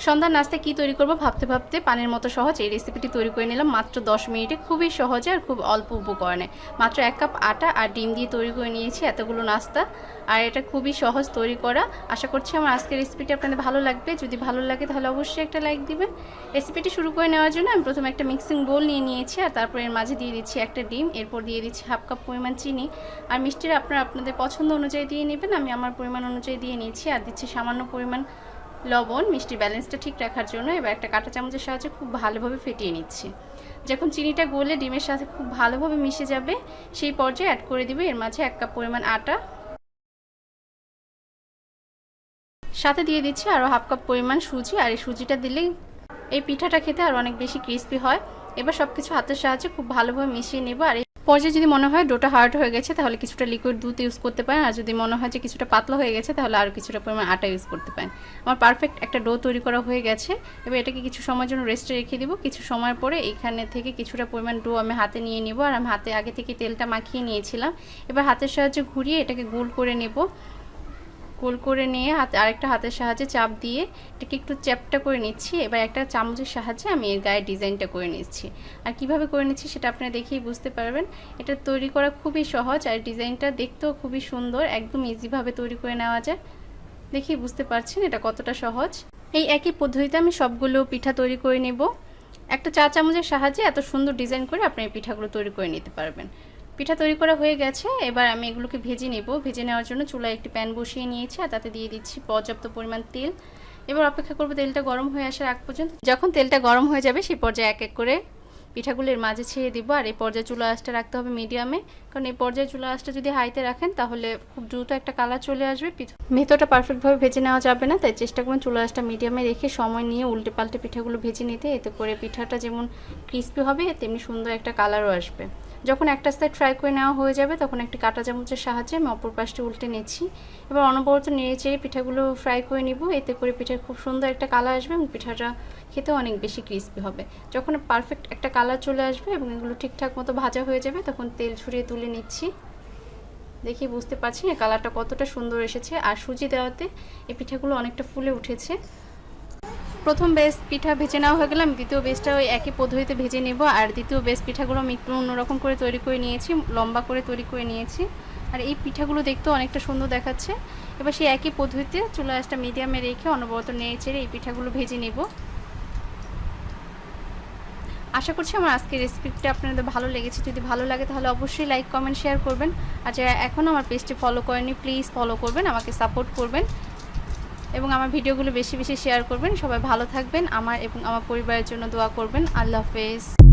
সন্ধ্যার নাস্তায় কী তৈরি করব ভাবতে ভাবতে পানির মতো সহজ এই রেসিপিটি তৈরি করে নিলাম মাত্র 10 মিনিটে। খুবই সহজে আর খুব অল্প উপকরণে মাত্র 1 কাপ আটা আর ডিম দিয়ে তৈরি করে নিয়েছি এতগুলো নাস্তা। আর এটা খুবই সহজ তৈরি করা। আশা করছি আমার আজকের রেসিপিটি আপনাদের ভালো লাগবে। যদি ভালো লাগে তাহলে অবশ্যই একটা লাইক দিবেন। রেসিপিটি শুরু করে নেওয়ার জন্য আমি প্রথমে একটা মিক্সিং বোল নিয়ে নিয়েছি আর তারপর এর মাঝে দিয়ে দিচ্ছি একটা ডিম, এরপর দিয়ে দিচ্ছি হাফ কাপ পরিমাণ চিনি। আর মিষ্টিটা আপনারা আপনাদের পছন্দ অনুযায়ী দিয়ে নেবেন, আমি আমার পরিমাণ অনুযায়ী দিয়ে নিয়েছি। আর দিচ্ছি সামান্য পরিমাণ লবণ মিষ্টির ব্যালেন্সটা ঠিক রাখার জন্য। এবার একটা কাঁটা চামচের সাহায্যে খুব ভালোভাবে ফেটিয়ে নিচ্ছি। যখন চিনিটা গলে ডিমের সাথে খুব ভালোভাবে মিশে যাবে সেই পর্যায়ে অ্যাড করে দিব এর মাঝে 1 কাপ পরিমাণ আটা, সাথে দিয়ে দিচ্ছি আরও হাফ কাপ পরিমাণ সুজি। আর এই সুজিটা দিলেই এই পিঠাটা খেতে আর অনেক বেশি ক্রিস্পি হয়। এবার সব কিছু হাতের সাহায্যে খুব ভালোভাবে মিশিয়ে নেব। আর পর্যায়ে যদি মনে হয় ডোটা হার্ড হয়ে গেছে তাহলে কিছুটা লিকুইড দুধ ইউজ করতে পারেন, আর যদি মনে হয় যে কিছুটা পাতলা হয়ে গেছে তাহলে আরও কিছুটা পরিমাণ আটা ইউজ করতে পারেন। আমার পারফেক্ট একটা ডো তৈরি করা হয়ে গেছে। এবার এটাকে কিছু সময়ের জন্য রেস্টে রেখে দিব। কিছু সময় পরে এইখানে থেকে কিছুটা পরিমাণ ডো আমি হাতে নিয়ে নেব। আর আমি হাতে আগে থেকে তেলটা মাখিয়ে নিয়েছিলাম। এবার হাতের সাহায্যে ঘুরিয়ে এটাকে গোল করে নেব। গোল করে নিয়ে আরেকটা হাতের সাহায্যে চাপ দিয়ে এটাকে একটু চ্যাপটা করে নিচ্ছি। এবার একটা চামচের সাহায্যে আমি এর গায়ে ডিজাইনটা করে নিচ্ছি। আর কিভাবে করে নিচ্ছি সেটা আপনারা দেখেই বুঝতে পারবেন। এটা তৈরি করা খুবই সহজ আর ডিজাইনটা দেখতেও খুবই সুন্দর, একদম ইজিভাবে তৈরি করে নেওয়া যায়। দেখেই বুঝতে পারছেন এটা কতটা সহজ। এই একই পদ্ধতিতে আমি সবগুলো পিঠা তৈরি করে নেব। একটা চা চামচের সাহায্যে এত সুন্দর ডিজাইন করে আপনি এই পিঠাগুলো তৈরি করে নিতে পারবেন। পিঠা তৈরি করা হয়ে গেছে। এবার আমি এগুলোকে ভেজে নেব। ভেজে নেওয়ার জন্য চুলায় একটি প্যান বসিয়ে নিয়েছি আর তাতে দিয়ে দিচ্ছি পর্যাপ্ত পরিমাণ তেল। এবার অপেক্ষা করব তেলটা গরম হয়ে আসার আগ পর্যন্ত। যখন তেলটা গরম হয়ে যাবে সেই পর্যায়ে এক এক করে পিঠাগুলোর মাঝে ছেড়ে দিব। আর এই পর্যায়ে চুলা আঁচটা রাখতে হবে মিডিয়ামে, কারণ এই পর্যায়ে চুলা আঁচটা যদি হাইতে রাখেন তাহলে খুব দ্রুত একটা কালার চলে আসবে, ভেতরটা পারফেক্টভাবে ভেজে নেওয়া যাবে না। তাই চেষ্টা করবেন চুলা আঁচটা মিডিয়ামে রেখে সময় নিয়ে উল্টে পাল্টে পিঠাগুলো ভেজে নিতে। এতে করে পিঠাটা যেমন ক্রিস্পি হবে তেমনি সুন্দর একটা কালারও আসবে। যখন একটা সাইড ফ্রাই করে নেওয়া হয়ে যাবে তখন একটি কাঁটা চামচের সাহায্যে আমি অপর পাশটি উল্টে নিচ্ছি। এবার অনবরত নেড়ে চেড়ে পিঠাগুলো ফ্রাই করে নিব। এতে করে পিঠার খুব সুন্দর একটা কালার আসবে এবং পিঠাটা খেতেও অনেক বেশি ক্রিস্পি হবে। যখন পারফেক্ট একটা কালার চলে আসবে এবং এগুলো ঠিকঠাক মতো ভাজা হয়ে যাবে তখন তেল ছড়িয়ে তুলে নিচ্ছি। দেখি বুঝতে পারছি না কালারটা কতটা সুন্দর এসেছে। আর সুজি দেওয়াতে এই পিঠাগুলো অনেকটা ফুলে উঠেছে। প্রথম বেস পিঠা ভেজে নেওয়া হয়ে গেলাম, দ্বিতীয় বেসটা ওই একই পদ্ধতিতে ভেজে নেব। আর দ্বিতীয় বেস পিঠাগুলো আমি একটু অন্যরকম করে তৈরি করে নিয়েছি, লম্বা করে তৈরি করে নিয়েছি। আর এই পিঠাগুলো দেখতেও অনেকটা সুন্দর দেখাচ্ছে। এবার সেই একই পদ্ধতিতে চুলা আঁচটা মিডিয়ামে রেখে অনবরত নেড়ে চেড়ে এই পিঠাগুলো ভেজে নেব। আশা করছি আমার আজকের রেসিপিটা আপনাদের ভালো লেগেছে। যদি ভালো লাগে তাহলে অবশ্যই লাইক কমেন্ট শেয়ার করবেন। আর যারা এখনও আমার পেজটি ফলো করেনি প্লিজ ফলো করবেন, আমাকে সাপোর্ট করবেন এবং আমার ভিডিওগুলো বেশি বেশি শেয়ার করবেন। সবাই ভালো থাকবেন, আমার এবং আমার পরিবারের জন্য দোয়া করবেন। আল্লাহ হাফেজ।